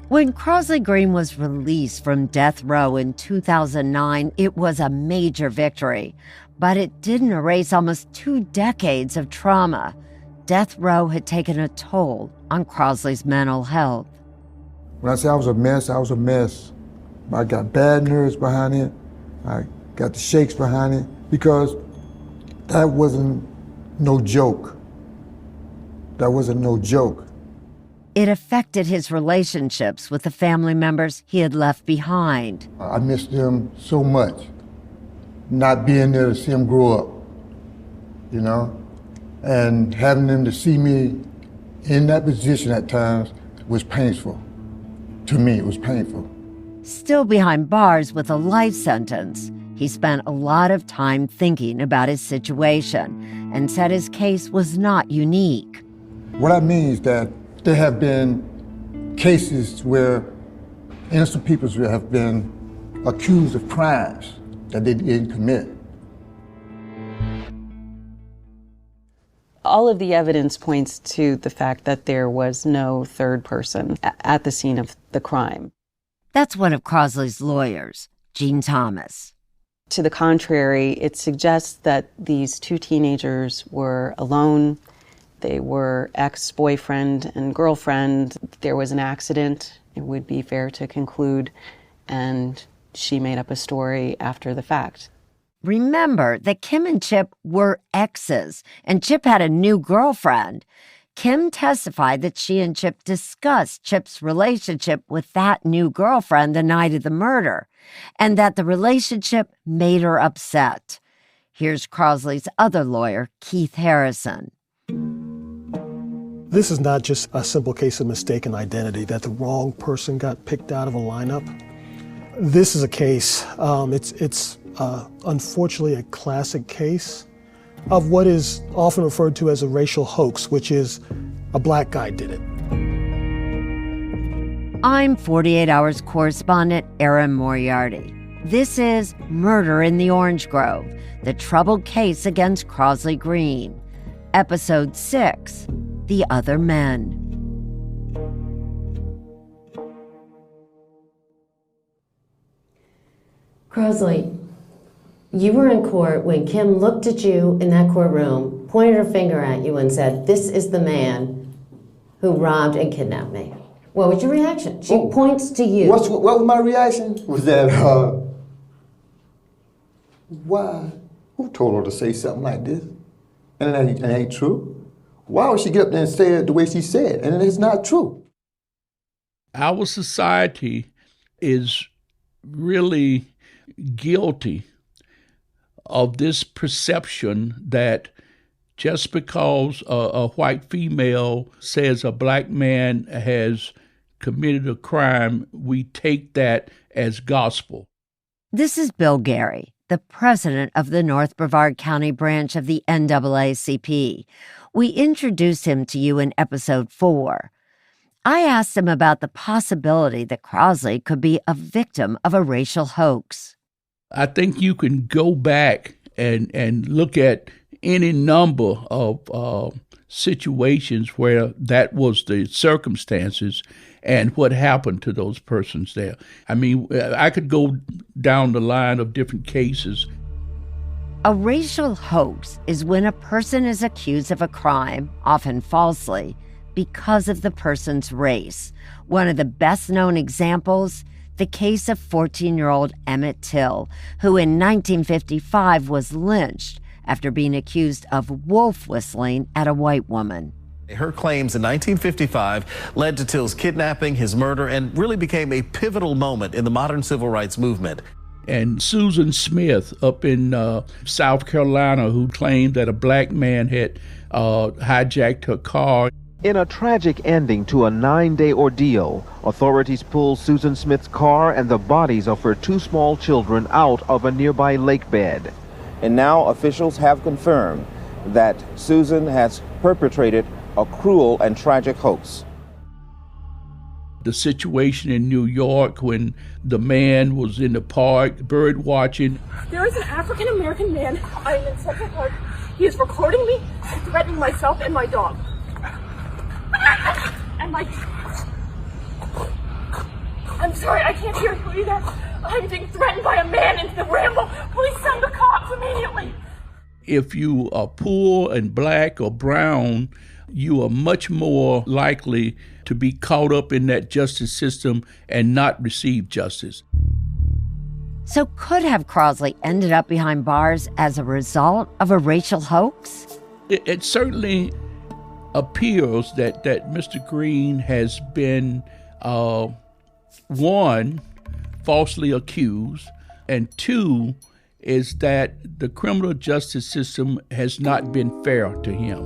When Crosley Green was released from death row in 2009, it was a major victory, but it didn't erase almost 2 decades of trauma. Death row had taken a toll on Crosley's mental health. When I say I was a mess, I was a mess. I got bad nerves behind it. I got the shakes behind it because that wasn't no joke. That wasn't no joke. It affected his relationships with the family members he had left behind. I missed them so much, not being there to see them grow up, you know? And having them to see me in that position at times was painful. To me, it was painful. Still behind bars with a life sentence, he spent a lot of time thinking about his situation and said his case was not unique. What I mean is that there have been cases where innocent people have been accused of crimes that they didn't commit. All of the evidence points to the fact that there was no third person at the scene of the crime. That's one of Crosley's lawyers, Jean Thomas. To the contrary, it suggests that these 2 teenagers were alone. They were ex-boyfriend and girlfriend. There was an accident, it would be fair to conclude, and she made up a story after the fact. Remember that Kim and Chip were exes, and Chip had a new girlfriend. Kim testified that she and Chip discussed Chip's relationship with that new girlfriend the night of the murder, and that the relationship made her upset. Here's Crosley's other lawyer, Keith Harrison. This is not just a simple case of mistaken identity, that the wrong person got picked out of a lineup. This is a case, it's unfortunately a classic case of what is often referred to as a racial hoax, which is a black guy did it. I'm 48 Hours correspondent Erin Moriarty. This is Murder in the Orange Grove, the troubled case against Crosley Green. Episode 6, The Other Men. Crosley, you were in court when Kim looked at you in that courtroom, pointed her finger at you and said, "This is the man who robbed and kidnapped me." What was your reaction? She points to you. What was my reaction? Was that, why? Who told her to say something like this? And it ain't true. Why would she get up there and say it the way she said? And it's not true. Our society is really guilty of this perception that just because a white female says a black man has committed a crime, we take that as gospel. This is Bill Gary, the president of the North Brevard County branch of the NAACP. We introduced him to you in episode 4. I asked him about the possibility that Crosley could be a victim of a racial hoax. I think you can go back and look at any number of situations where that was the circumstances and what happened to those persons there. I mean, I could go down the line of different cases. A racial hoax is when a person is accused of a crime, often falsely, because of the person's race. One of the best-known examples, the case of 14-year-old Emmett Till, who in 1955 was lynched after being accused of wolf whistling at a white woman. Her claims in 1955 led to Till's kidnapping, his murder, and really became a pivotal moment in the modern civil rights movement. And Susan Smith up in South Carolina, who claimed that a black man had hijacked her car. In a tragic ending to a 9-day ordeal, authorities pulled Susan Smith's car and the bodies of her 2 small children out of a nearby lake bed. And now officials have confirmed that Susan has perpetrated a cruel and tragic hoax. The situation in New York when the man was in the park bird watching. There is an African-American man. I am in Central Park. He is recording me and threatening myself and my dog. And I'm sorry, I can't hear you either. I'm being threatened by a man in the ramble. Please send the cops immediately. If you are poor and black or brown, you are much more likely to be caught up in that justice system and not receive justice. So could have Crosley ended up behind bars as a result of a racial hoax? It certainly appears that Mr. Green has been, one, falsely accused, and two, is that the criminal justice system has not been fair to him.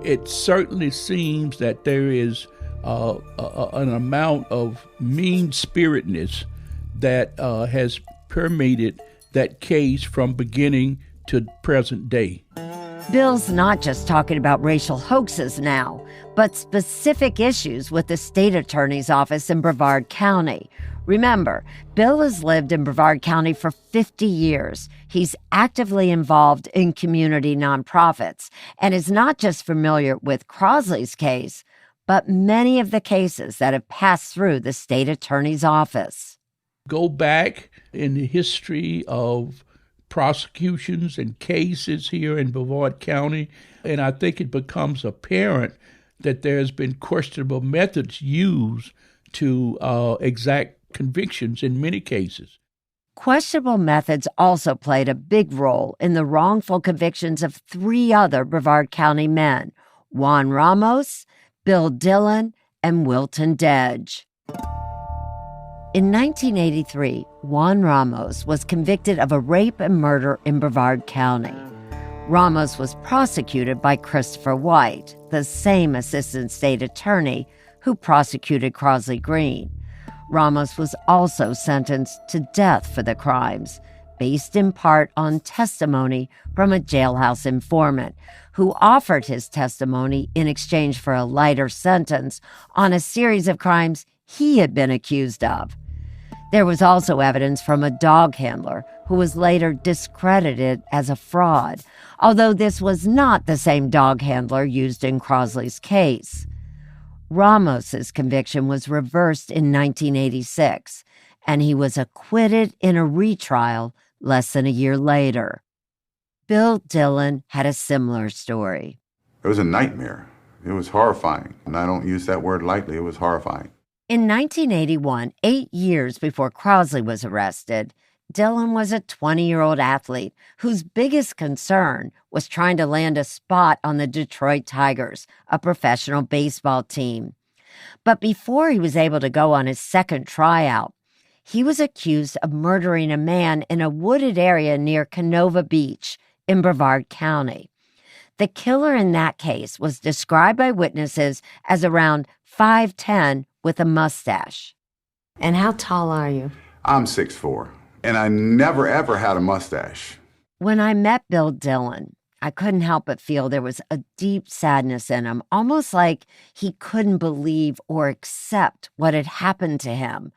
It certainly seems that there is an amount of mean-spiritedness that has permeated that case from beginning to present day. Bill's not just talking about racial hoaxes now, but specific issues with the state attorney's office in Brevard County. Remember, Bill has lived in Brevard County for 50 years. He's actively involved in community nonprofits and is not just familiar with Crosley's case, but many of the cases that have passed through the state attorney's office. Go back in the history of prosecutions and cases here in Brevard County, and I think it becomes apparent that there's been questionable methods used to exact convictions in many cases. Questionable methods also played a big role in the wrongful convictions of 3 other Brevard County men, Juan Ramos, Bill Dillon, and Wilton Dedge. In 1983, Juan Ramos was convicted of a rape and murder in Brevard County. Ramos was prosecuted by Christopher White, the same assistant state attorney who prosecuted Crosley Green. Ramos was also sentenced to death for the crimes, based in part on testimony from a jailhouse informant who offered his testimony in exchange for a lighter sentence on a series of crimes he had been accused of. There was also evidence from a dog handler who was later discredited as a fraud, although this was not the same dog handler used in Crosley's case. Ramos's conviction was reversed in 1986, and he was acquitted in a retrial less than a year later. Bill Dillon had a similar story. It was a nightmare. It was horrifying, and I don't use that word lightly. It was horrifying. In 1981, 8 years before Crosley was arrested, Dillon was a 20-year-old athlete whose biggest concern was trying to land a spot on the Detroit Tigers, a professional baseball team. But before he was able to go on his second tryout, he was accused of murdering a man in a wooded area near Canova Beach in Brevard County. The killer in that case was described by witnesses as around 5'10" with a mustache. And how tall are you? I'm 6'4", and I never, ever had a mustache. When I met Bill Dillon, I couldn't help but feel there was a deep sadness in him, almost like he couldn't believe or accept what had happened to him.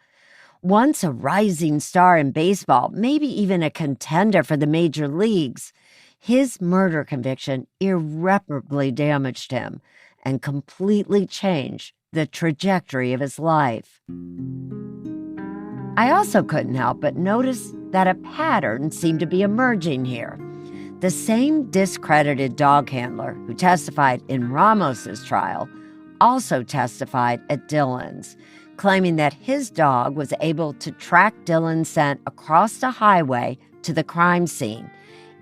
Once a rising star in baseball, maybe even a contender for the major leagues, his murder conviction irreparably damaged him and completely changed the trajectory of his life. I also couldn't help but notice that a pattern seemed to be emerging here. The same discredited dog handler who testified in Ramos's trial also testified at Dillon's, claiming that his dog was able to track Dillon's scent across the highway to the crime scene,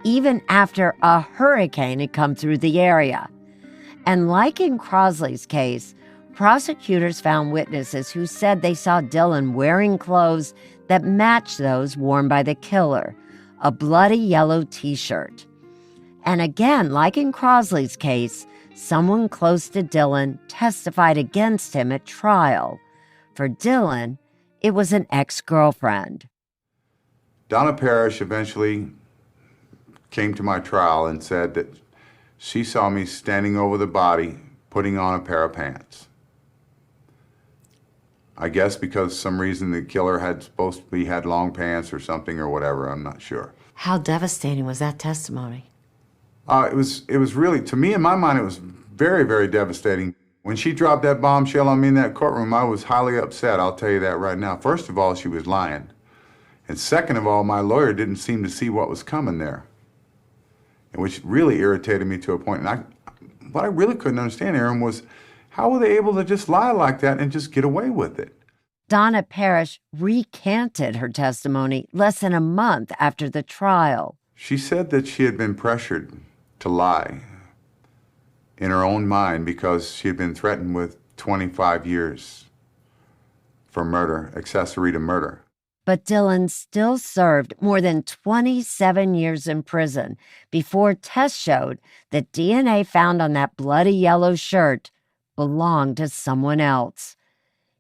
even after a hurricane had come through the area. And like in Crosley's case, prosecutors found witnesses who said they saw Dillon wearing clothes that matched those worn by the killer, a bloody yellow T-shirt. And again, like in Crosley's case, someone close to Dillon testified against him at trial. For Dillon, it was an ex-girlfriend. Donna Parrish eventually came to my trial and said that she saw me standing over the body, putting on a pair of pants. I guess because some reason the killer had long pants or something or whatever, I'm not sure. How devastating was that testimony? It was really, to me, in my mind, it was very, very devastating. When she dropped that bombshell on me in that courtroom, I was highly upset, I'll tell you that right now. First of all, she was lying. And second of all, my lawyer didn't seem to see what was coming there, which really irritated me to a point. And what I really couldn't understand, Erin, was how were they able to just lie like that and just get away with it? Donna Parrish recanted her testimony less than a month after the trial. She said that she had been pressured to lie in her own mind because she had been threatened with 25 years for murder, accessory to murder. But Dylan still served more than 27 years in prison before tests showed that DNA found on that bloody yellow shirt belonged to someone else.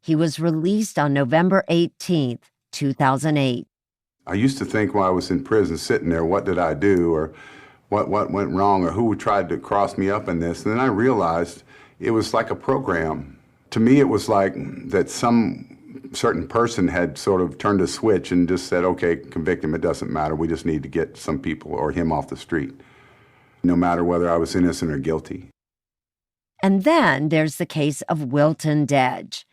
He was released on November 18th, 2008. I used to think while I was in prison sitting there, what did I do, or what went wrong, or who tried to cross me up in this? And then I realized it was like a program. To me, it was like that some certain person had sort of turned a switch and just said, okay, convict him, it doesn't matter. We just need to get some people or him off the street, no matter whether I was innocent or guilty. And then there's the case of Wilton Dedge.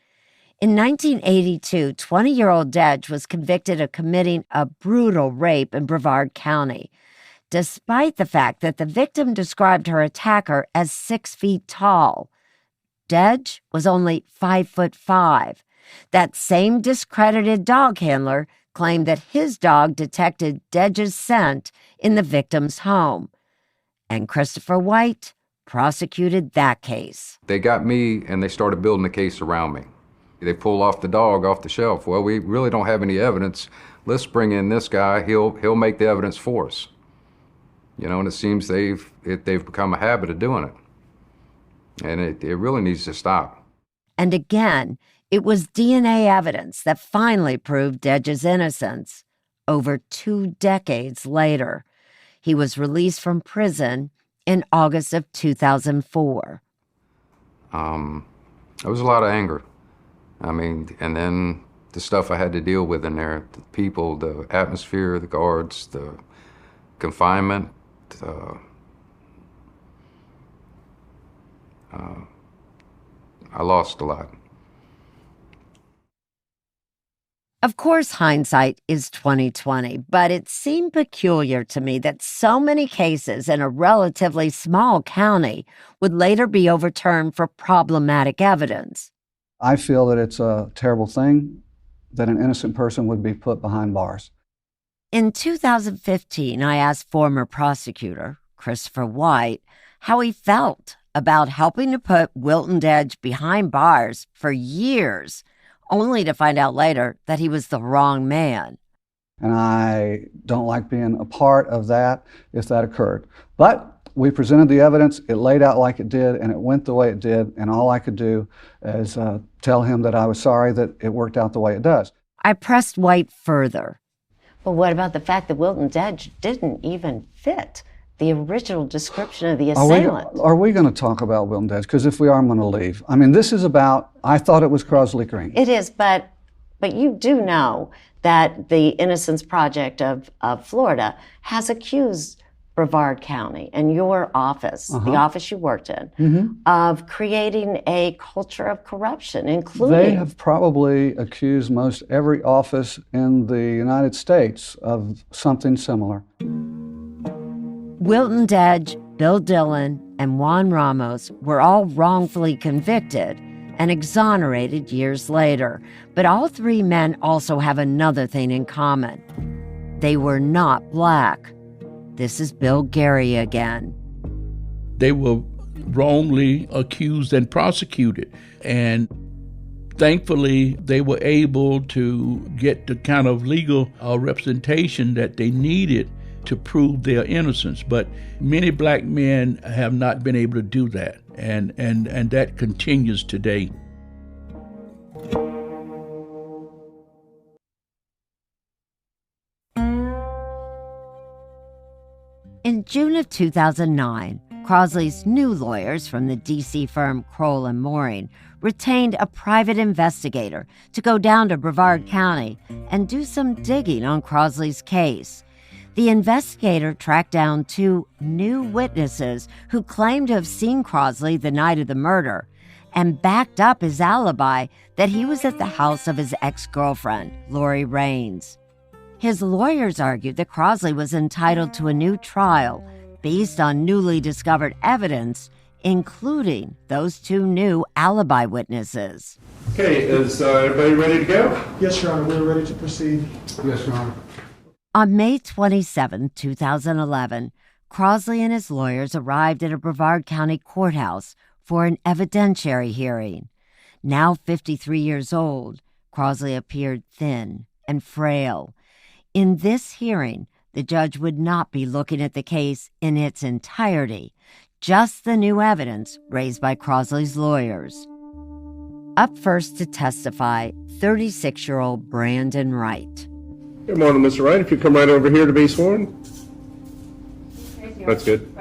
In 1982, 20-year-old Dedge was convicted of committing a brutal rape in Brevard County, despite the fact that the victim described her attacker as 6 feet tall. Dedge was only 5'5". That same discredited dog handler claimed that his dog detected Dedge's scent in the victim's home. And Christopher White prosecuted that case. They got me and they started building a case around me. They pull off the dog off the shelf. Well, we really don't have any evidence. Let's bring in this guy. He'll make the evidence for us. You know, and it seems they've become a habit of doing it. And it really needs to stop. And again, it was DNA evidence that finally proved Dedge's innocence. Over 2 decades later, he was released from prison in August of 2004. There was a lot of anger. I mean, and then the stuff I had to deal with in there, the people, the atmosphere, the guards, the confinement. I lost a lot. Of course, hindsight is 20/20, but it seemed peculiar to me that so many cases in a relatively small county would later be overturned for problematic evidence. I feel that it's a terrible thing that an innocent person would be put behind bars. In 2015, I asked former prosecutor Christopher White how he felt about helping to put Wilton Dedge behind bars for years, only to find out later that he was the wrong man. And I don't like being a part of that if that occurred. But we presented the evidence, it laid out like it did, and it went the way it did, and all I could do is tell him that I was sorry that it worked out the way it does. I pressed White further. But what about the fact that Wilton Dedge didn't even fit the original description of the assailant? Are we going to talk about Wilton Dedge? Because if we are, I'm going to leave. I mean, this is about, I thought it was Crosley Green. It is, but you do know that the Innocence Project of Florida has accused Brevard County and your office, the office you worked in, of creating a culture of corruption, including... They have probably accused most every office in the United States of something similar. Wilton Dedge, Bill Dillon, and Juan Ramos were all wrongfully convicted and exonerated years later. But all 3 men also have another thing in common. They were not black. This is Bill Gary again. They were wrongly accused and prosecuted. And thankfully, they were able to get the kind of legal representation that they needed to prove their innocence. But many black men have not been able to do that. And that continues today. In June of 2009, Crosley's new lawyers from the D.C. firm Kroll and Mooring retained a private investigator to go down to Brevard County and do some digging on Crosley's case. The investigator tracked down 2 new witnesses who claimed to have seen Crosley the night of the murder and backed up his alibi that he was at the house of his ex-girlfriend, Lori Raines. His lawyers argued that Crosley was entitled to a new trial based on newly discovered evidence, including those two new alibi witnesses. Okay, is everybody ready to go? Yes, Your Honor, we're ready to proceed. Yes, Your Honor. On May 27, 2011, Crosley and his lawyers arrived at a Brevard County courthouse for an evidentiary hearing. Now 53 years old, Crosley appeared thin and frail. In this hearing, the judge would not be looking at the case in its entirety, just the new evidence raised by Crosley's lawyers. Up first to testify, 36-year-old Brandon Wright. Good morning, Mr. Wright. If you come right over here to be sworn. That's good.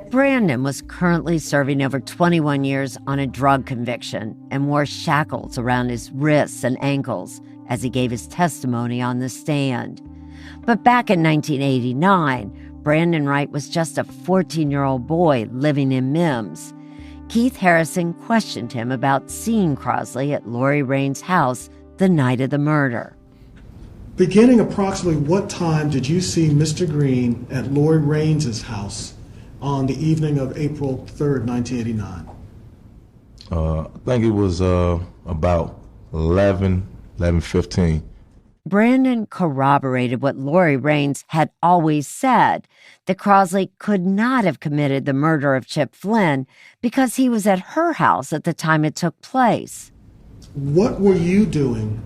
Brandon was currently serving over 21 years on a drug conviction and wore shackles around his wrists and ankles as he gave his testimony on the stand. But back in 1989, Brandon Wright was just a 14-year-old boy living in Mims. Keith Harrison questioned him about seeing Crosley at Lori Raines' house the night of the murder. Beginning approximately what time did you see Mr. Green at Lori Raines' house on the evening of April 3rd, 1989? I think it was about 11:15. Brandon corroborated what Lori Raines had always said, that Crosley could not have committed the murder of Chip Flynn because he was at her house at the time it took place. What were you doing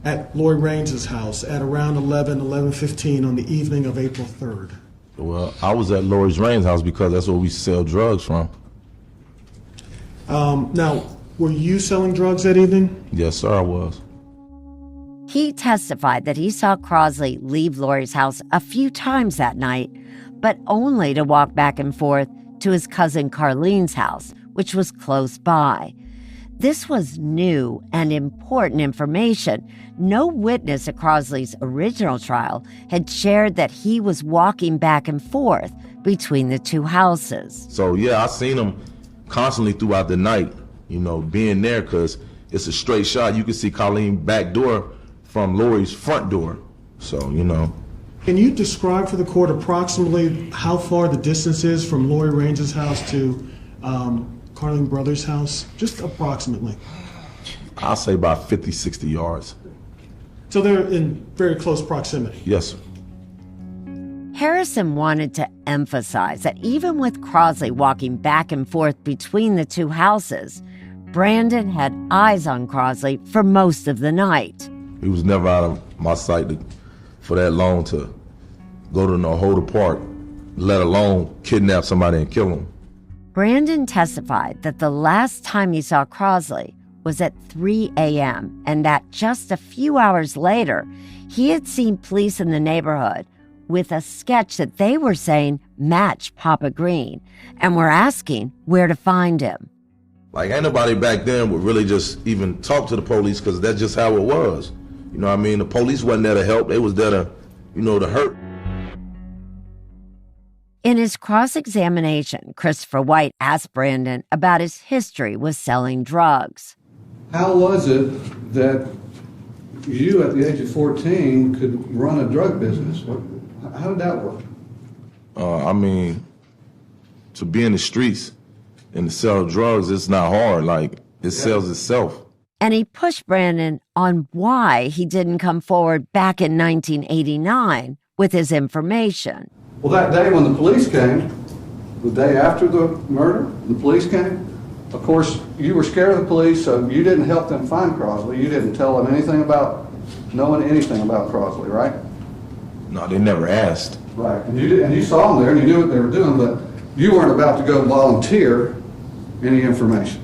at Lori Raines' house at around 11:15 on the evening of April 3rd? Well, I was at Lori Raines' house because that's where we sell drugs from. Now, were you selling drugs that evening? Yes, sir, I was. He testified that he saw Crosley leave Lori's house a few times that night, but only to walk back and forth to his cousin Carlene's house, which was close by. This was new and important information. No witness at Crosley's original trial had shared that he was walking back and forth between the two houses. So, yeah, I seen him constantly throughout the night, being there because it's a straight shot. You can see Carlene back door from Lori's front door. So, Can you describe for the court approximately how far the distance is from Lori Raines' house to Carlene Brothers' house? Just approximately. I'll say about 50, 60 yards. So they're in very close proximity? Yes, sir. Harrison wanted to emphasize that even with Crosley walking back and forth between the two houses, Brandon had eyes on Crosley for most of the night. He was never out of my sight for that long to go to no hold apart, let alone kidnap somebody and kill him. Brandon testified that the last time he saw Crosley was at 3 a.m. and that just a few hours later, he had seen police in the neighborhood with a sketch that they were saying matched Papa Green and were asking where to find him. Like, ain't nobody back then would really just even talk to the police because that's just how it was. You know what I mean? The police wasn't there to help. They was there to, to hurt. In his cross-examination, Christopher White asked Brandon about his history with selling drugs. How was it that you, at the age of 14, could run a drug business? How did that work? To be in the streets and to sell drugs, it's not hard. Like, it sells itself. And he pushed Brandon on why he didn't come forward back in 1989 with his information. Well, that day when the police came, the day after the murder, the police came, of course, you were scared of the police, so you didn't help them find Crosley. You didn't tell them anything about knowing anything about Crosley, right? No, they never asked. Right, and you saw them there and you knew what they were doing, but you weren't about to go volunteer any information.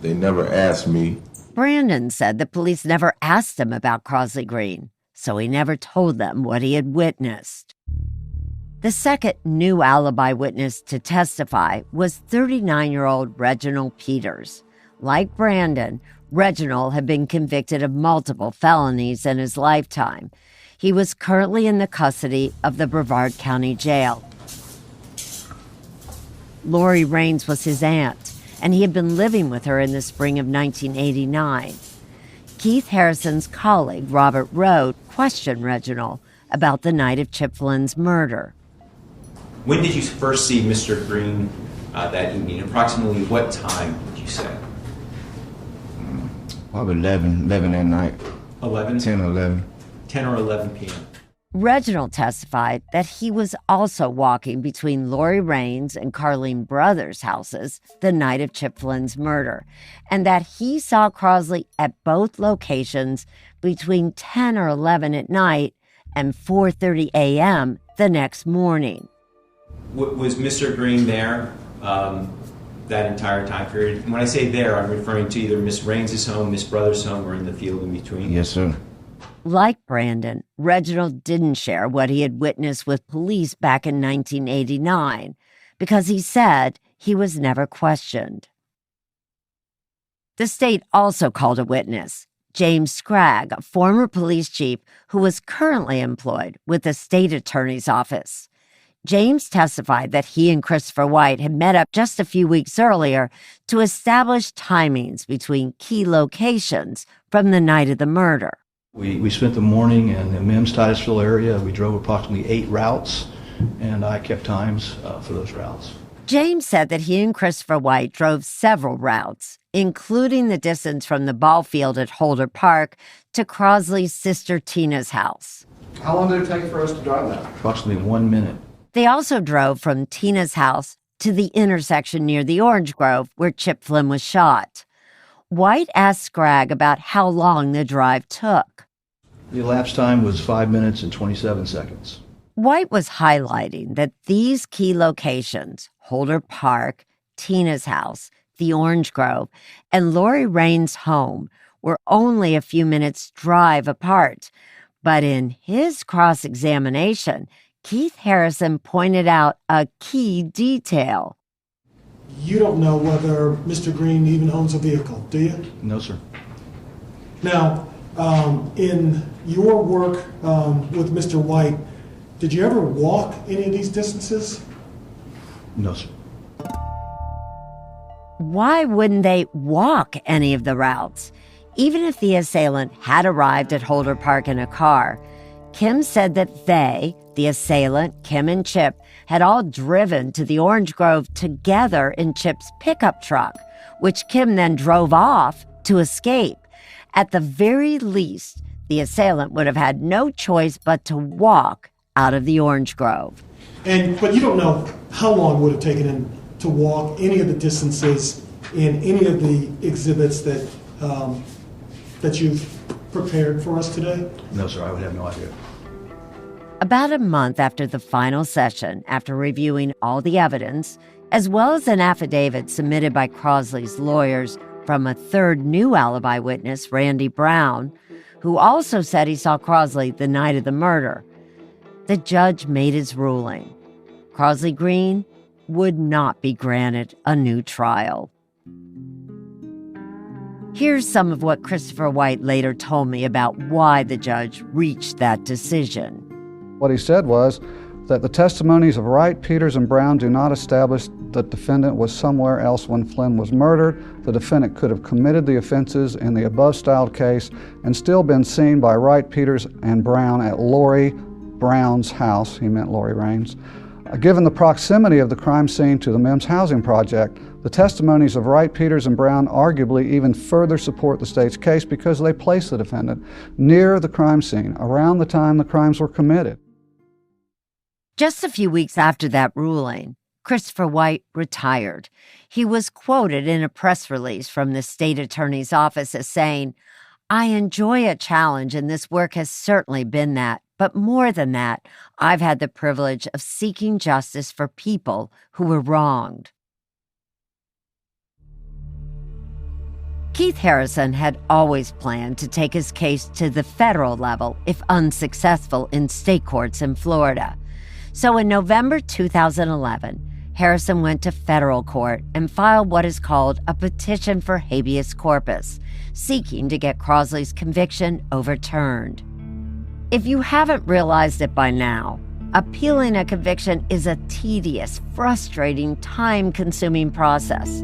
They never asked me. Brandon said the police never asked him about Crosley Green, so he never told them what he had witnessed. The second new alibi witness to testify was 39-year-old Reginald Peters. Like Brandon, Reginald had been convicted of multiple felonies in his lifetime. He was currently in the custody of the Brevard County Jail. Lori Raines was his aunt, and he had been living with her in the spring of 1989. Keith Harrison's colleague, Robert Rode, questioned Reginald about the night of Chip Flynn's murder. When did you first see Mr. Green that evening? Approximately what time would you say? Probably 11 that night. 11? 10 or 11. 10 or 11 p.m. Reginald testified that he was also walking between Lori Raines and Carlene Brothers' houses the night of Chip Flynn's murder, and that he saw Crosley at both locations between 10 or 11 at night and 4:30 a.m. the next morning. Was Mr. Green there that entire time period? When I say there, I'm referring to either Miss Raines' home, Miss Brothers' home, or in the field in between? Yes, sir. Like Brandon, Reginald didn't share what he had witnessed with police back in 1989 because he said he was never questioned. The state also called a witness, James Scragg, a former police chief who was currently employed with the state attorney's office. James testified that he and Christopher White had met up just a few weeks earlier to establish timings between key locations from the night of the murder. We spent the morning in the Mims-Titusville area. We drove approximately 8 routes, and I kept times for those routes. James said that he and Christopher White drove several routes, including the distance from the ball field at Holder Park to Crosley's sister Tina's house. How long did it take for us to drive that? Approximately 1 minute. They also drove from Tina's house to the intersection near the Orange Grove where Chip Flynn was shot. White asked Scragg about how long the drive took. The elapsed time was 5 minutes and 27 seconds. White was highlighting that these key locations, Holder Park, Tina's house, the Orange Grove, and Lori Raines' home, were only a few minutes' drive apart. But in his cross-examination, Keith Harrison pointed out a key detail. You don't know whether Mr. Green even owns a vehicle, do you? No, sir. Now, in your work with Mr. White, did you ever walk any of these distances? No, sir. Why wouldn't they walk any of the routes? Even if the assailant had arrived at Holder Park in a car, Kim said that they, the assailant, Kim and Chip, had all driven to the Orange Grove together in Chip's pickup truck, which Kim then drove off to escape. At the very least, the assailant would have had no choice but to walk out of the Orange Grove. But you don't know how long it would have taken him to walk any of the distances in any of the exhibits that you've prepared for us today? No, sir, I would have no idea. About a month after the final session, after reviewing all the evidence, as well as an affidavit submitted by Crosley's lawyers from a third new alibi witness, Randy Brown, who also said he saw Crosley the night of the murder, the judge made his ruling. Crosley Green would not be granted a new trial. Here's some of what Christopher White later told me about why the judge reached that decision. What he said was that the testimonies of Wright, Peters, and Brown do not establish that the defendant was somewhere else when Flynn was murdered. The defendant could have committed the offenses in the above-styled case and still been seen by Wright, Peters, and Brown at Lori Brown's house. He meant Lori Raines. Given the proximity of the crime scene to the Mims housing project, the testimonies of Wright, Peters, and Brown arguably even further support the state's case because they place the defendant near the crime scene around the time the crimes were committed. Just a few weeks after that ruling, Christopher White retired. He was quoted in a press release from the state attorney's office as saying, "I enjoy a challenge, and this work has certainly been that. But more than that, I've had the privilege of seeking justice for people who were wronged." Keith Harrison had always planned to take his case to the federal level if unsuccessful in state courts in Florida. So in November 2011, Harrison went to federal court and filed what is called a petition for habeas corpus, seeking to get Crosley's conviction overturned. If you haven't realized it by now, Appealing a conviction is a tedious, frustrating, time-consuming process.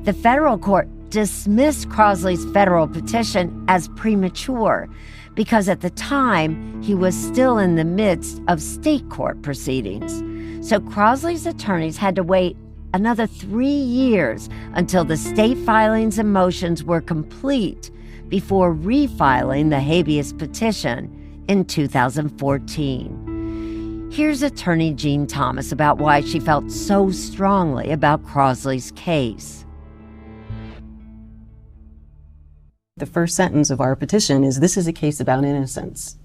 The federal court dismissed Crosley's federal petition as premature because at the time he was still in the midst of state court proceedings. So Crosley's attorneys had to wait another 3 years until the state filings and motions were complete before refiling the habeas petition in 2014. Here's attorney Jean Thomas about why she felt so strongly about Crosley's case. The first sentence of our petition is, this is a case about innocence.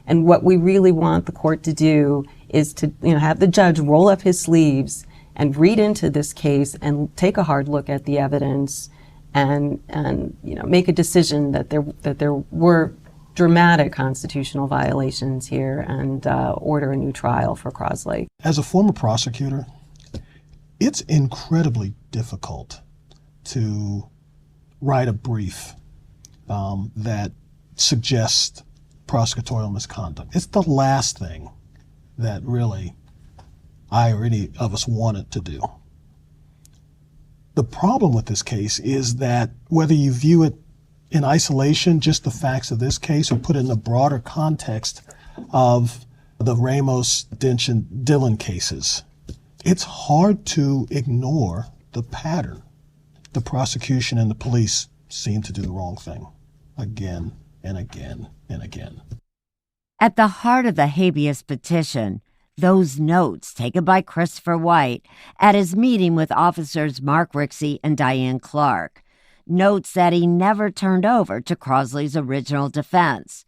And what we really want the court to do is to have the judge roll up his sleeves and read into this case and take a hard look at the evidence and make a decision that there were dramatic constitutional violations here and order a new trial for Crosley. As a former prosecutor, it's incredibly difficult to write a brief that suggests prosecutorial misconduct. It's the last thing that really I or any of us wanted to do. The problem with this case is that whether you view it in isolation, just the facts of this case, or put it in the broader context of the Ramos, Dinch, and Dillon cases, it's hard to ignore the pattern. The prosecution and the police seem to do the wrong thing again and again and again. At the heart of the habeas petition, those notes taken by Christopher White at his meeting with officers Mark Rixey and Diane Clark, notes that he never turned over to Crosley's original defense.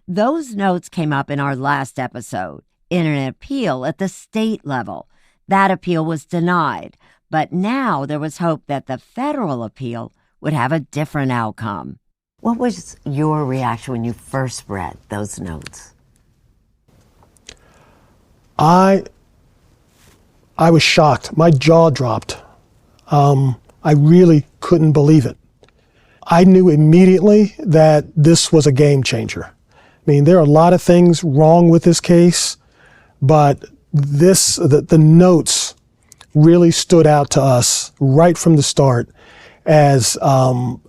Those notes came up in our last episode, in an appeal at the state level. That appeal was denied, but now there was hope that the federal appeal would have a different outcome. What was your reaction when you first read those notes? I was shocked. My jaw dropped. I really couldn't believe it. I knew immediately that this was a game changer. I mean, there are a lot of things wrong with this case, but the notes really stood out to us right from the start as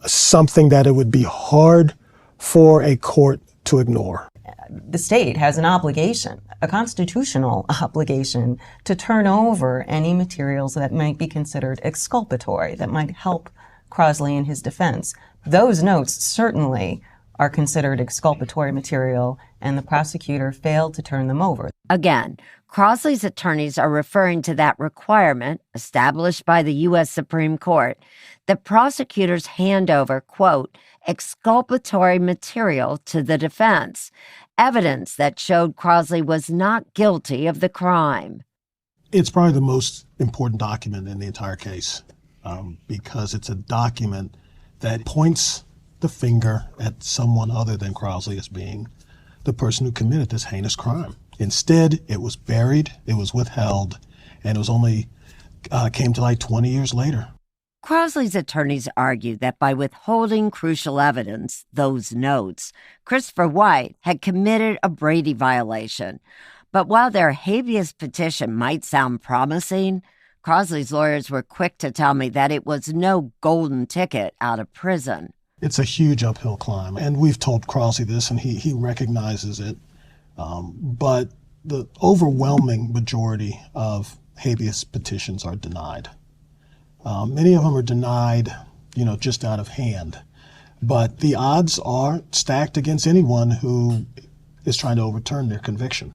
something that it would be hard for a court to ignore. The state has an obligation, a constitutional obligation, to turn over any materials that might be considered exculpatory, that might help Crosley in his defense. Those notes certainly are considered exculpatory material, and the prosecutor failed to turn them over. Again, Crosley's attorneys are referring to that requirement established by the U.S. Supreme Court that prosecutors hand over, quote, exculpatory material to the defense, evidence that showed Crosley was not guilty of the crime. It's probably the most important document in the entire case because it's a document that points the finger at someone other than Crosley as being the person who committed this heinous crime. Instead, it was buried, it was withheld, and it was only came to light 20 years later. Crosley's attorneys argue that by withholding crucial evidence, those notes, Christopher White had committed a Brady violation. But while their habeas petition might sound promising, Crosley's lawyers were quick to tell me that it was no golden ticket out of prison. It's a huge uphill climb, and we've told Crosley this, and he recognizes it. But the overwhelming majority of habeas petitions are denied. Many of them are denied, just out of hand. But the odds are stacked against anyone who is trying to overturn their conviction.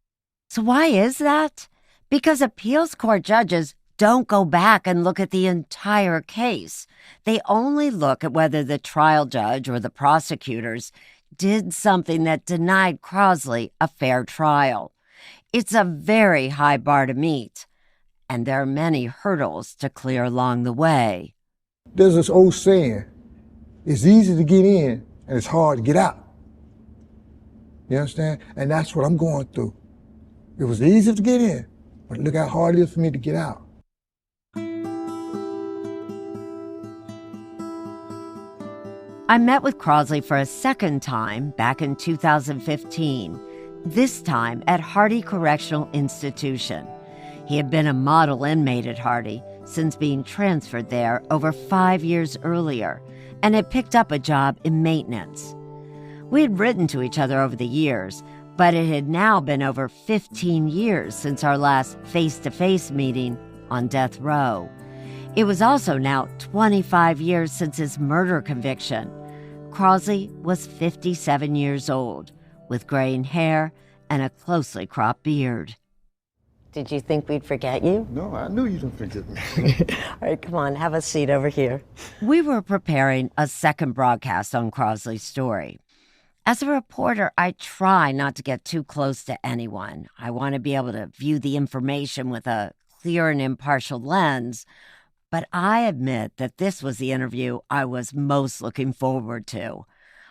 So why is that? Because appeals court judges don't go back and look at the entire case. They only look at whether the trial judge or the prosecutors did something that denied Crosley a fair trial. It's a very high bar to meet, and there are many hurdles to clear along the way. There's this old saying, it's easy to get in and it's hard to get out. You understand? And that's what I'm going through. It was easy to get in, but look how hard it is for me to get out. I met with Crosley for a second time back in 2015. this time at Hardy Correctional Institution. He had been a model inmate at Hardy since being transferred there over 5 years earlier and had picked up a job in maintenance. We had written to each other over the years, but it had now been over 15 years since our last face-to-face meeting on death row. It was also now 25 years since his murder conviction. Crosley was 57 years old, with graying hair and a closely cropped beard. Did you think we'd forget you? No, I knew you didn't forget me. All right, come on, have a seat over here. We were preparing a second broadcast on Crosley's story. As a reporter, I try not to get too close to anyone. I want to be able to view the information with a clear and impartial lens, but I admit that this was the interview I was most looking forward to.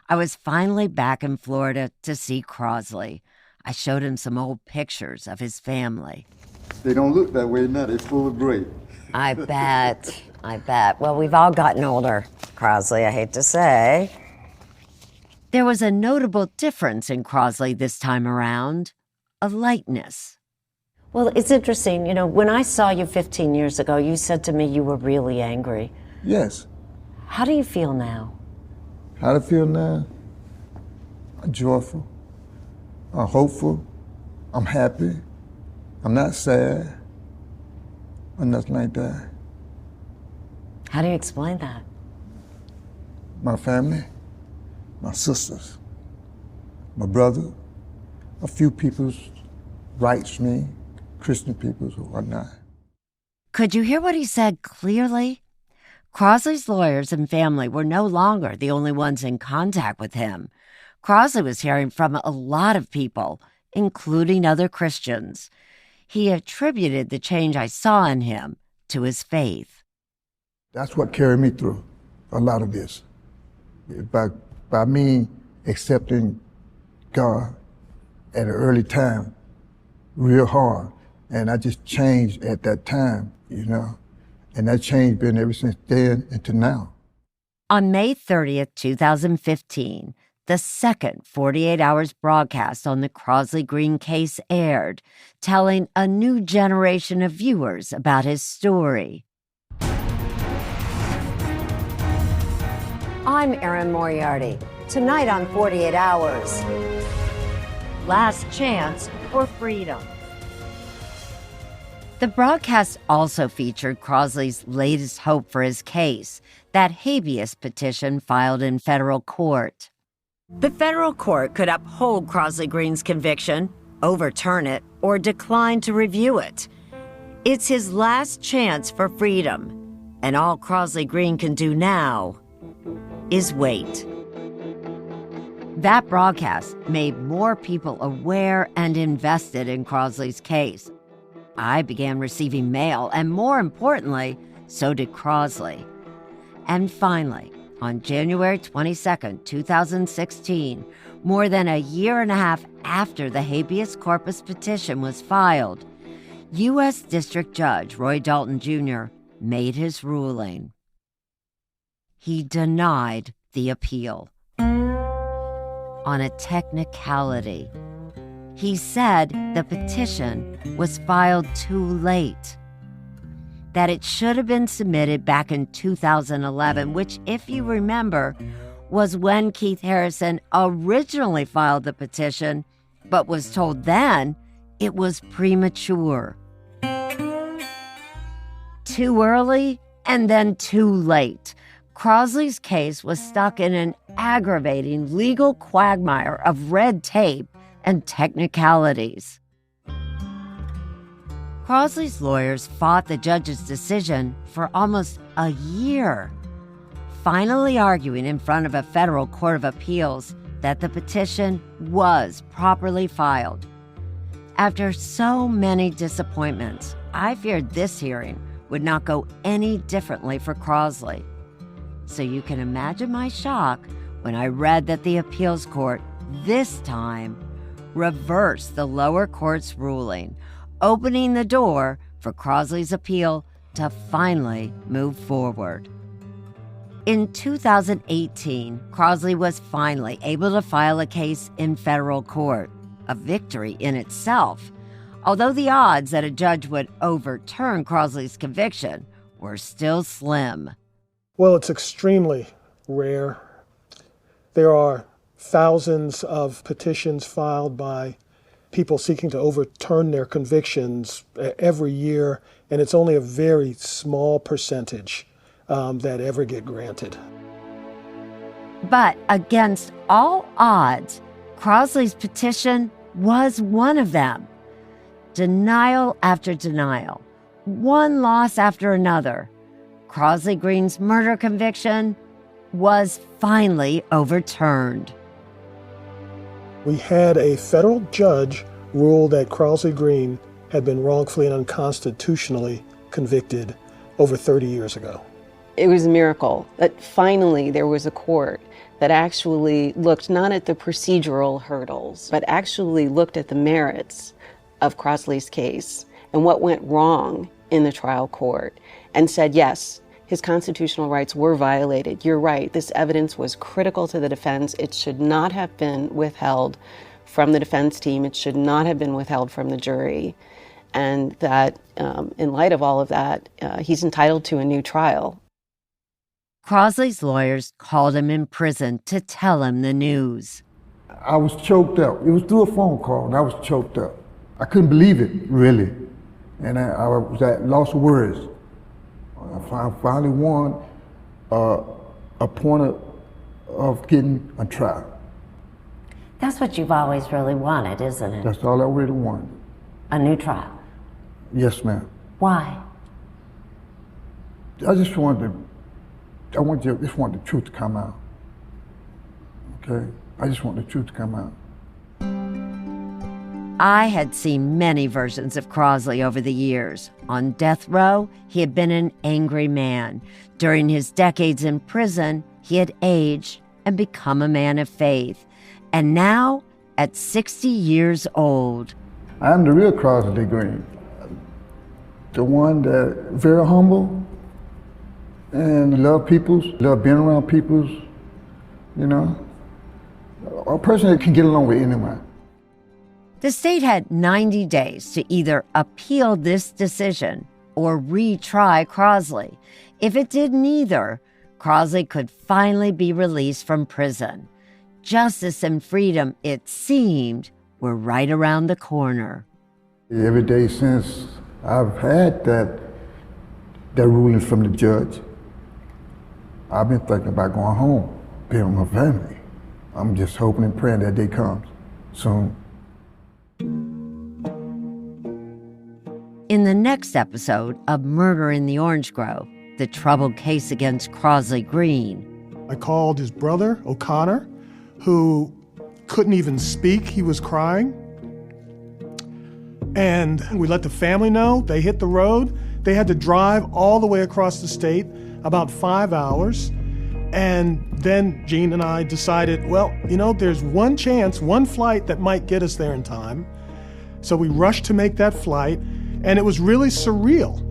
I was finally back in Florida to see Crosley. I showed him some old pictures of his family. They don't look that way now. They're full of gray. I bet. Well, we've all gotten older, Crosley, I hate to say. There was a notable difference in Crosley this time around, a lightness. Well, it's interesting. You know, when I saw you 15 years ago, you said to me you were really angry. Yes. How do you feel now? How do I feel now? I'm joyful. I'm hopeful. I'm happy. I'm not sad. Or nothing like that. How do you explain that? My family, my sisters, my brother, a few people writes me, Christian people or whatnot. Could you hear what he said clearly? Crosley's lawyers and family were no longer the only ones in contact with him. Crosley was hearing from a lot of people, including other Christians. He attributed the change I saw in him to his faith. That's what carried me through a lot of this. By me accepting God at an early time, real hard. And I just changed at that time, you know. And that change been ever since then until now. On May 30th, 2015, the second 48 Hours broadcast on the Crosley Green case aired, telling a new generation of viewers about his story. I'm Erin Moriarty. Tonight on 48 Hours. Last chance for freedom. The broadcast also featured Crosley's latest hope for his case, that habeas petition filed in federal court. The federal court could uphold Crosley Green's conviction, overturn it, or decline to review it. It's his last chance for freedom, and all Crosley Green can do now is wait. That broadcast made more people aware and invested in Crosley's case. I began receiving mail, and more importantly, so did Crosley. And finally, on January 22nd, 2016, more than a year and a half after the habeas corpus petition was filed, U.S. District Judge Roy Dalton Jr. made his ruling. He denied the appeal on a technicality. He said the petition was filed too late, that it should have been submitted back in 2011, which, if you remember, was when Keith Harrison originally filed the petition, but was told then it was premature. Too early and then too late. Crosley's case was stuck in an aggravating legal quagmire of red tape and technicalities. Crosley's lawyers fought the judge's decision for almost a year, finally arguing in front of a federal court of appeals that the petition was properly filed. After so many disappointments, I feared this hearing would not go any differently for Crosley. So you can imagine my shock when I read that the appeals court this time reversed the lower court's ruling, opening the door for Crosley's appeal to finally move forward. In 2018, Crosley was finally able to file a case in federal court. a victory in itself, although the odds that a judge would overturn Crosley's conviction were still slim. Well, it's extremely rare. There are thousands of petitions filed by people seeking to overturn their convictions every year, and it's only a very small percentage that ever get granted. But against all odds, Crosley's petition was one of them. Denial after denial, one loss after another. Crosley Green's murder conviction was finally overturned. We had a federal judge rule that Crosley Green had been wrongfully and unconstitutionally convicted over 30 years ago. It was a miracle that finally there was a court that actually looked not at the procedural hurdles, but actually looked at the merits of Crosley's case and what went wrong in the trial court and said, yes, his constitutional rights were violated. You're right, this evidence was critical to the defense. It should not have been withheld from the defense team. It should not have been withheld from the jury. And that in light of all of that, he's entitled to a new trial. Crosley's lawyers called him in prison to tell him the news. I was choked up. It was through a phone call, and I was choked up. I couldn't believe it, really. And I was at loss of words. I finally won a point of getting a trial. That's what you've always really wanted, isn't it? That's all I really wanted. A new trial. Yes, ma'am. Why? I just wanted the truth to come out. Okay? I just want the truth to come out. I had seen many versions of Crosley over the years. On death row, he had been an angry man. During his decades in prison, he had aged and become a man of faith. And now, at 60 years old, I'm the real Crosley Green. The one that very humble and love peoples, love being around peoples, you know. A person that can get along with anyone. the state had 90 days to either appeal this decision or retry Crosley. If it did neither, Crosley could finally be released from prison. Justice and freedom, it seemed, were right around the corner. Every day since I've had that ruling from the judge, I've been thinking about going home, being with my family. I'm just hoping and praying that day comes soon. In the next episode of Murder in the Orange Grove, the troubled case against Crosley Green, I called his brother, O'Connor, who couldn't even speak. He was crying. And we let the family know. They hit the road. They had to drive all the way across the state, about 5 hours. And then Gene and I decided, well, there's one chance, one flight that might get us there in time. So we rushed to make that flight, and it was really surreal.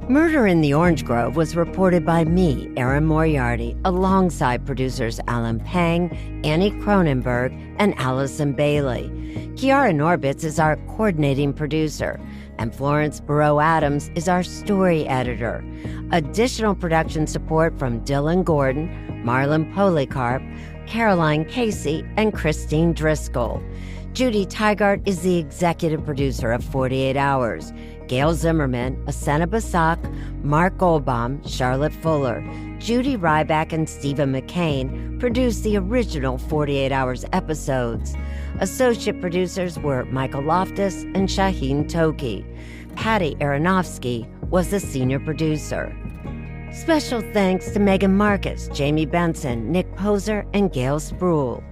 Murder in the Orange Grove was reported by me, Erin Moriarty, alongside producers Alan Pang, Annie Cronenberg, and Allison Bailey. Kiara Norbitz is our coordinating producer, and Florence Barreau-Adams is our story editor. Additional production support from Dylan Gordon, Marlon Polycarp, Caroline Casey, and Christine Driscoll. Judy Tygart is the executive producer of 48 Hours. Gail Zimmerman, Asena Basak, Mark Goldbaum, Charlotte Fuller, Judy Ryback, and Stephen McCain produced the original 48 Hours episodes. Associate producers were Michael Loftus and Shaheen Toki. Patty Aronofsky was the senior producer. Special thanks to Megan Marcus, Jamie Benson, Nick Poser, and Gail Spruill.